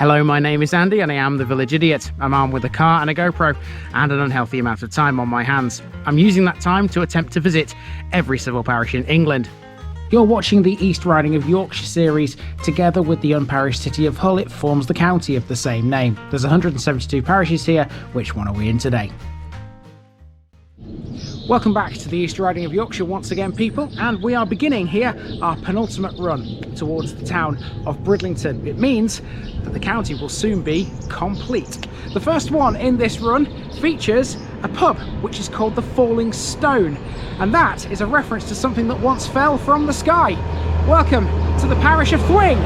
Hello, my name is Andy and I am the Village Idiot. I'm armed with a car and a GoPro and an unhealthy amount of time on my hands. I'm using that time to attempt to visit every civil parish in England. You're watching the East Riding of Yorkshire series. Together with the unparished city of Hull, it forms the county of the same name. There's 172 parishes here. Which one are we in today? Welcome back to the East Riding of Yorkshire once again, people, and we are beginning here our penultimate run towards the town of Bridlington. It means that the county will soon be complete. The first one in this run features a pub which is called the Falling Stone, and that is a reference to something that once fell from the sky. Welcome to the parish of Thwing.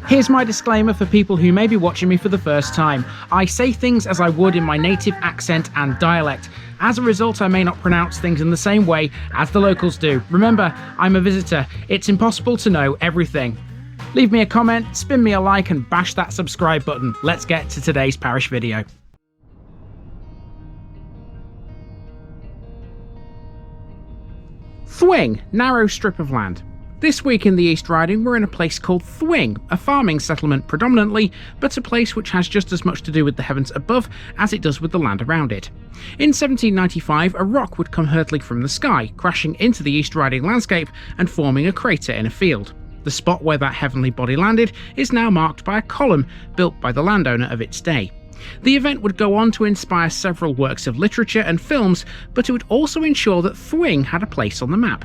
Here's my disclaimer for people who may be watching me for the first time. I say things as I would in my native accent and dialect. As a result, I may not pronounce things in the same way as the locals do. Remember, I'm a visitor. It's impossible to know everything. Leave me a comment, spin me a like and bash that subscribe button. Let's get to today's parish video. Thwing, narrow strip of land. This week in the East Riding we're in a place called Thwing, a farming settlement predominantly, but a place which has just as much to do with the heavens above as it does with the land around it. In 1795 a rock would come hurtling from the sky, crashing into the East Riding landscape and forming a crater in a field. The spot where that heavenly body landed is now marked by a column built by the landowner of its day. The event would go on to inspire several works of literature and films, but it would also ensure that Thwing had a place on the map.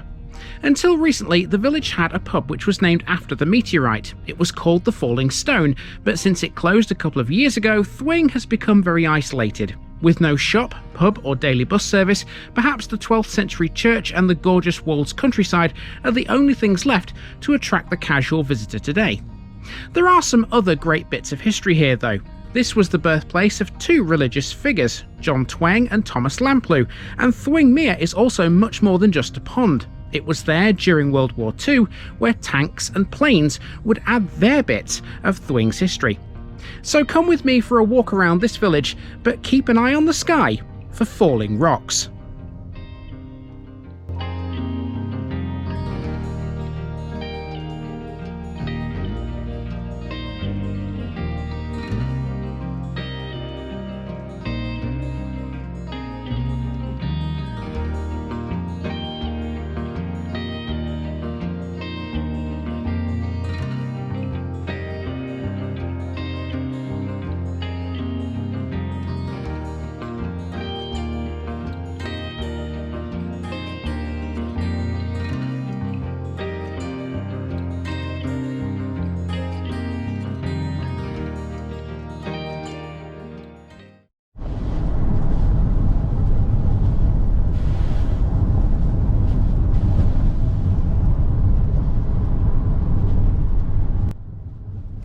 Until recently, the village had a pub which was named after the Meteorite. It was called the Falling Stone, but since it closed a couple of years ago, Thwing has become very isolated. With no shop, pub or daily bus service, perhaps the 12th century church and the gorgeous Wolds countryside are the only things left to attract the casual visitor today. There are some other great bits of history here though. This was the birthplace of two religious figures, John Thwing and Thomas Lamplugh, and Thwing Mere is also much more than just a pond. It was there during World War II where tanks and planes would add their bits of Thwing's history. So come with me for a walk around this village, but keep an eye on the sky for falling rocks.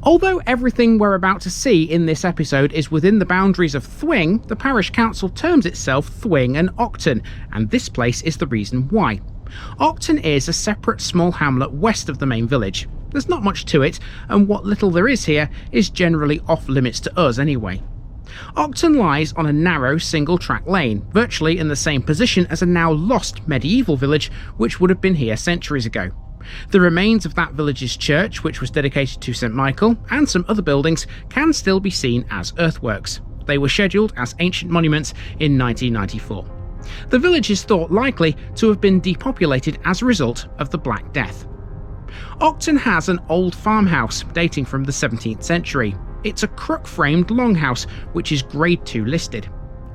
Although everything we're about to see in this episode is within the boundaries of Thwing, the parish council terms itself Thwing and Octon, and this place is the reason why. Octon is a separate small hamlet west of the main village. There's not much to it, and what little there is here is generally off limits to us anyway. Octon lies on a narrow single-track lane, virtually in the same position as a now lost medieval village which would have been here centuries ago. The remains of that village's church, which was dedicated to St Michael, and some other buildings can still be seen as earthworks. They were scheduled as ancient monuments in 1994. The village is thought likely to have been depopulated as a result of the Black Death. Octon has an old farmhouse dating from the 17th century. It's a crook-framed longhouse which is Grade 2 listed.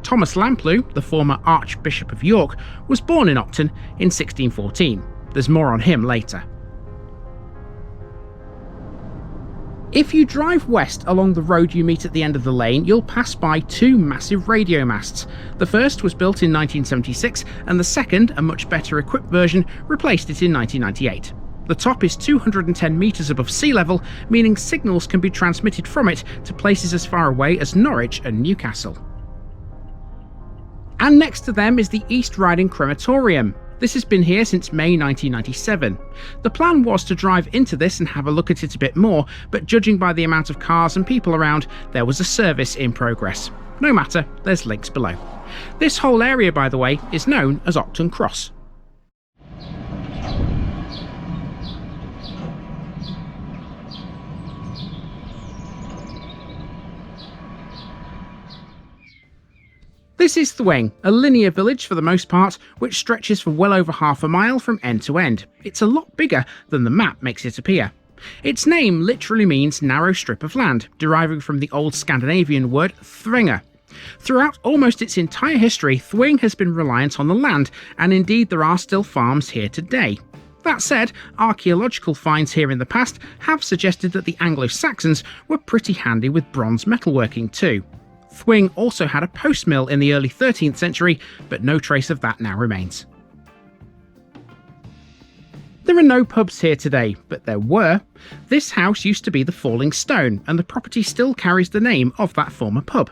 Thomas Lamplugh, the former Archbishop of York, was born in Octon in 1614. There's more on him later. If you drive west along the road you meet at the end of the lane, you'll pass by two massive radio masts. The first was built in 1976 and the second, a much better equipped version, replaced it in 1998. The top is 210 metres above sea level, meaning signals can be transmitted from it to places as far away as Norwich and Newcastle. And next to them is the East Riding Crematorium. This has been here since May 1997. The plan was to drive into this and have a look at it a bit more, but judging by the amount of cars and people around, there was a service in progress. No matter, there's links below. This whole area, by the way, is known as Octon Cross. This is Thwing, a linear village for the most part, which stretches for well over half a mile from end to end. It's a lot bigger than the map makes it appear. Its name literally means narrow strip of land, deriving from the old Scandinavian word thringa. Throughout almost its entire history, Thwing has been reliant on the land, and indeed there are still farms here today. That said, archaeological finds here in the past have suggested that the Anglo-Saxons were pretty handy with bronze metalworking too. Thwing also had a post mill in the early 13th century, but no trace of that now remains. There are no pubs here today, but there were. This house used to be the Falling Stone, and the property still carries the name of that former pub.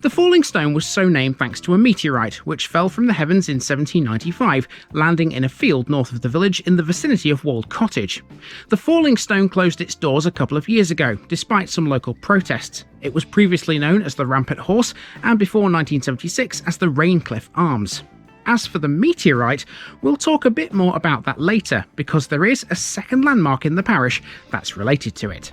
The Falling Stone was so named thanks to a meteorite, which fell from the heavens in 1795, landing in a field north of the village in the vicinity of walled Cottage. The Falling Stone closed its doors a couple of years ago, despite some local protests. It was previously known as the Rampant Horse, and before 1976 as the Raincliffe Arms. As for the Meteorite, we'll talk a bit more about that later, because there is a second landmark in the parish that's related to it.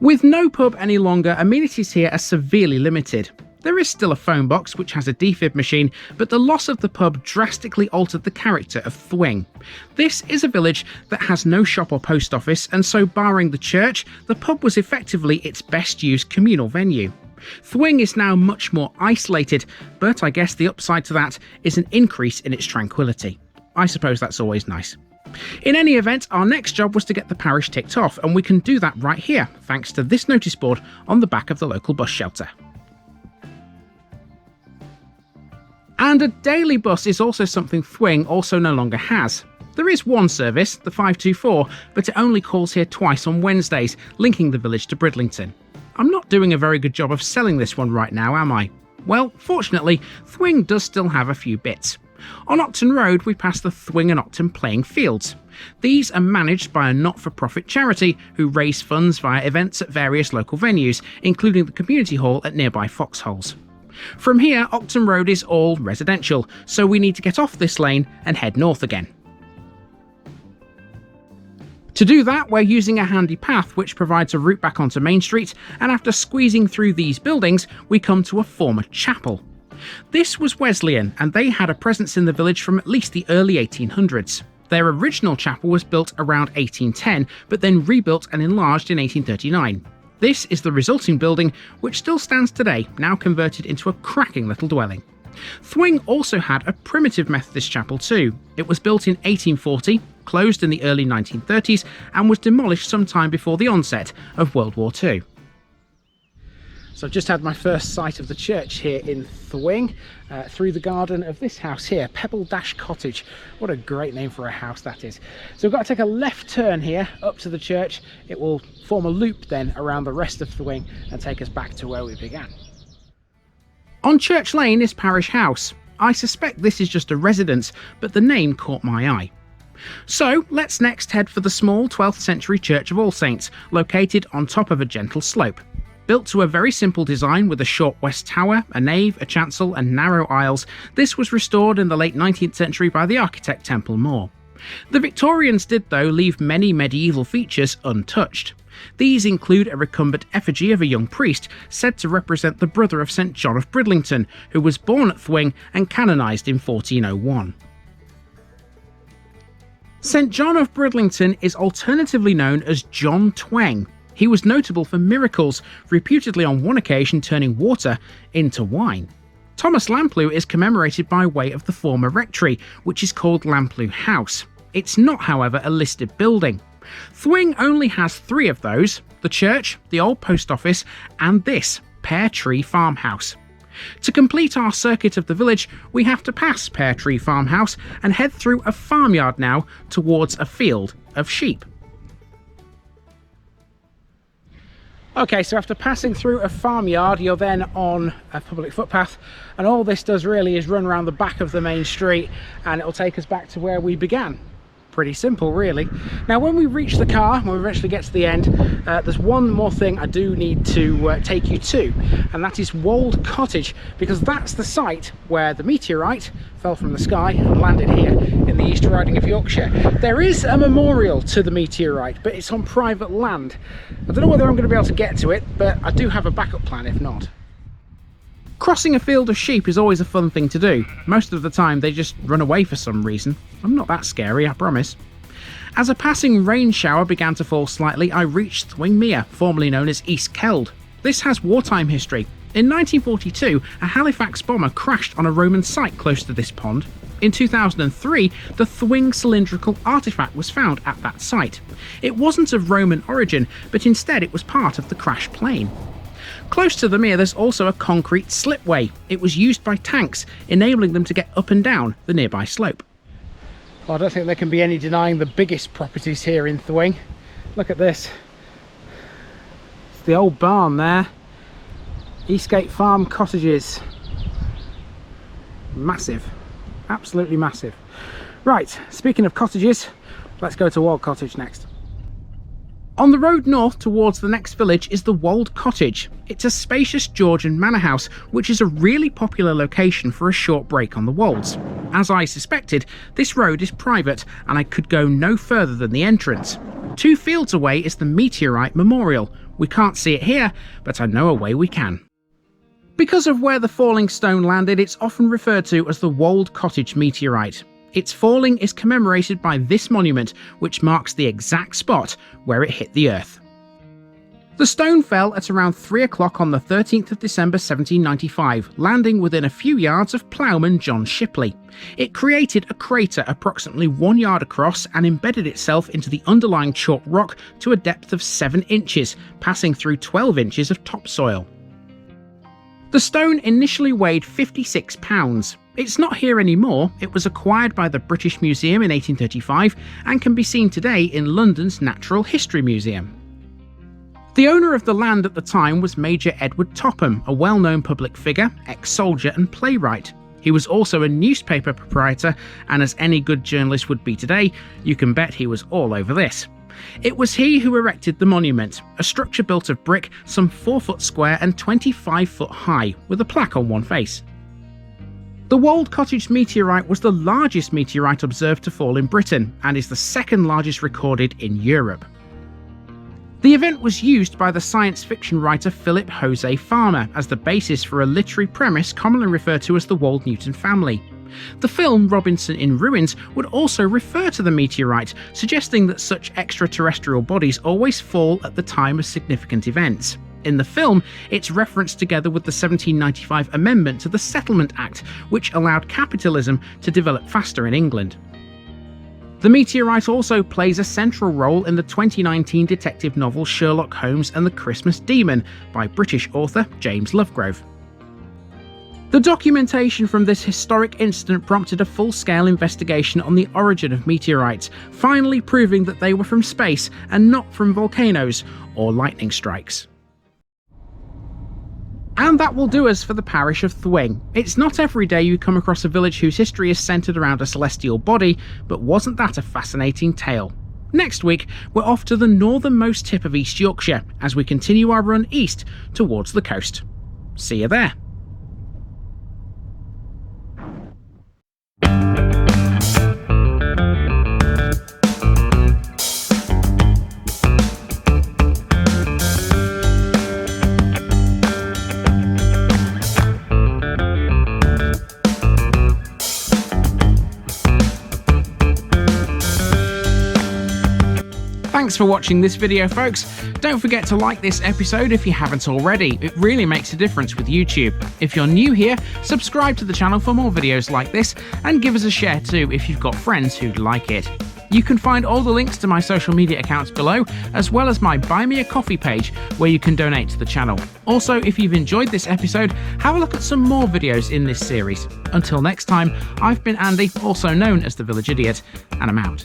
With no pub any longer, amenities here are severely limited. There is still a phone box which has a defib machine, but the loss of the pub drastically altered the character of Thwing. This is a village that has no shop or post office, and so barring the church, the pub was effectively its best used communal venue. Thwing is now much more isolated, but I guess the upside to that is an increase in its tranquility. I suppose that's always nice. In any event, our next job was to get the parish ticked off, and we can do that right here, thanks to this notice board on the back of the local bus shelter. And a daily bus is also something Thwing also no longer has. There is one service, the 524, but it only calls here twice on Wednesdays, linking the village to Bridlington. I'm not doing a very good job of selling this one right now, am I? Well, fortunately, Thwing does still have a few bits. On Octon Road, we pass the Thwing and Octon playing fields. These are managed by a not-for-profit charity who raise funds via events at various local venues, including the community hall at nearby Foxholes. From here, Octon Road is all residential, so we need to get off this lane and head north again. To do that, we're using a handy path which provides a route back onto Main Street, and after squeezing through these buildings, we come to a former chapel. This was Wesleyan, and they had a presence in the village from at least the early 1800s. Their original chapel was built around 1810, but then rebuilt and enlarged in 1839. This is the resulting building, which still stands today, now converted into a cracking little dwelling. Thwing also had a primitive Methodist chapel too. It was built in 1840, closed in the early 1930s, and was demolished sometime before the onset of World War II. So I've just had my first sight of the church here in Thwing, through the garden of this house here, Pebble Dash Cottage. What a great name for a house that is. So we've got to take a left turn here up to the church. It will form a loop then around the rest of Thwing and take us back to where we began. On Church Lane is Parish House. I suspect this is just a residence, but the name caught my eye. So let's next head for the small 12th century Church of All Saints, located on top of a gentle slope. Built to a very simple design with a short west tower, a nave, a chancel and narrow aisles, this was restored in the late 19th century by the architect Temple Moore. The Victorians did though leave many medieval features untouched. These include a recumbent effigy of a young priest said to represent the brother of St John of Bridlington, who was born at Thwing and canonised in 1401. St John of Bridlington is alternatively known as John Thwing. He was notable for miracles, reputedly on one occasion turning water into wine. Thomas Lamplugh is commemorated by way of the former rectory, which is called Lamplugh House. It's not, however, a listed building. Thwing only has 3 of those: the church, the old post office, and this Pear Tree farmhouse. To complete our circuit of the village, we have to pass Pear Tree Farmhouse and head through a farmyard now towards a field of sheep. Okay, so after passing through a farmyard, you're then on a public footpath, and all this does really is run around the back of the main street, and it'll take us back to where we began. Pretty simple, really. Now, when we reach the car, when we eventually get to the end, there's one more thing I do need to take you to, and that is Wolds Cottage, because that's the site where the meteorite fell from the sky and landed here in the East Riding of Yorkshire. There is a memorial to the meteorite, but it's on private land. I don't know whether I'm going to be able to get to it, but I do have a backup plan if not. Crossing a field of sheep is always a fun thing to do. Most of the time they just run away for some reason. I'm not that scary, I promise. As a passing rain shower began to fall slightly, I reached Thwing Mere, formerly known as East Keld. This has wartime history. In 1942, a Halifax bomber crashed on a Roman site close to this pond. In 2003, the Thwing cylindrical artifact was found at that site. It wasn't of Roman origin, but instead it was part of the crashed plane. Close to the mere, there's also a concrete slipway. It was used by tanks, enabling them to get up and down the nearby slope. Well, I don't think there can be any denying the biggest properties here in Thwing. Look at this. It's the old barn there. Eastgate Farm Cottages. Massive. Absolutely massive. Right, speaking of cottages, let's go to Wolds Cottage next. On the road north towards the next village is the Wolds Cottage. It's a spacious Georgian manor house, which is a really popular location for a short break on the Wolds. As I suspected, this road is private and I could go no further than the entrance. 2 fields away is the Meteorite Memorial. We can't see it here, but I know a way we can. Because of where the falling stone landed, it's often referred to as the Wolds Cottage Meteorite. Its falling is commemorated by this monument, which marks the exact spot where it hit the earth. The stone fell at around 3 o'clock on the 13th of December 1795, landing within a few yards of ploughman John Shipley. It created a crater approximately 1 yard across and embedded itself into the underlying chalk rock to a depth of 7 inches, passing through 12 inches of topsoil. The stone initially weighed 56 pounds. It's not here anymore. It was acquired by the British Museum in 1835 and can be seen today in London's Natural History Museum. The owner of the land at the time was Major Edward Topham, a well-known public figure, ex-soldier and playwright. He was also a newspaper proprietor, and as any good journalist would be today, you can bet he was all over this. It was he who erected the monument, a structure built of brick some 4 foot square and 25 foot high, with a plaque on one face. The Wolds Cottage meteorite was the largest meteorite observed to fall in Britain, and is the second largest recorded in Europe. The event was used by the science fiction writer Philip Jose Farmer as the basis for a literary premise commonly referred to as the Wold-Newton family. The film Robinson in Ruins would also refer to the meteorite, suggesting that such extraterrestrial bodies always fall at the time of significant events. In the film, it's referenced together with the 1795 amendment to the Settlement Act, which allowed capitalism to develop faster in England. The meteorite also plays a central role in the 2019 detective novel Sherlock Holmes and the Christmas Demon by British author James Lovegrove. The documentation from this historic incident prompted a full-scale investigation on the origin of meteorites, finally proving that they were from space and not from volcanoes or lightning strikes. And that will do us for the parish of Thwing. It's not every day you come across a village whose history is centred around a celestial body, but wasn't that a fascinating tale? Next week, we're off to the northernmost tip of East Yorkshire as we continue our run east towards the coast. See you there. Thanks for watching this video, folks. Don't forget to like this episode if you haven't already. It really makes a difference with YouTube. If you're new here, subscribe to the channel for more videos like this, and give us a share too if you've got friends who'd like it. You can find all the links to my social media accounts below, as well as my Buy Me a Coffee page where you can donate to the channel. Also, if you've enjoyed this episode, have a look at some more videos in this series. Until next time, I've been Andy, also known as the Village Idiot, and I'm out.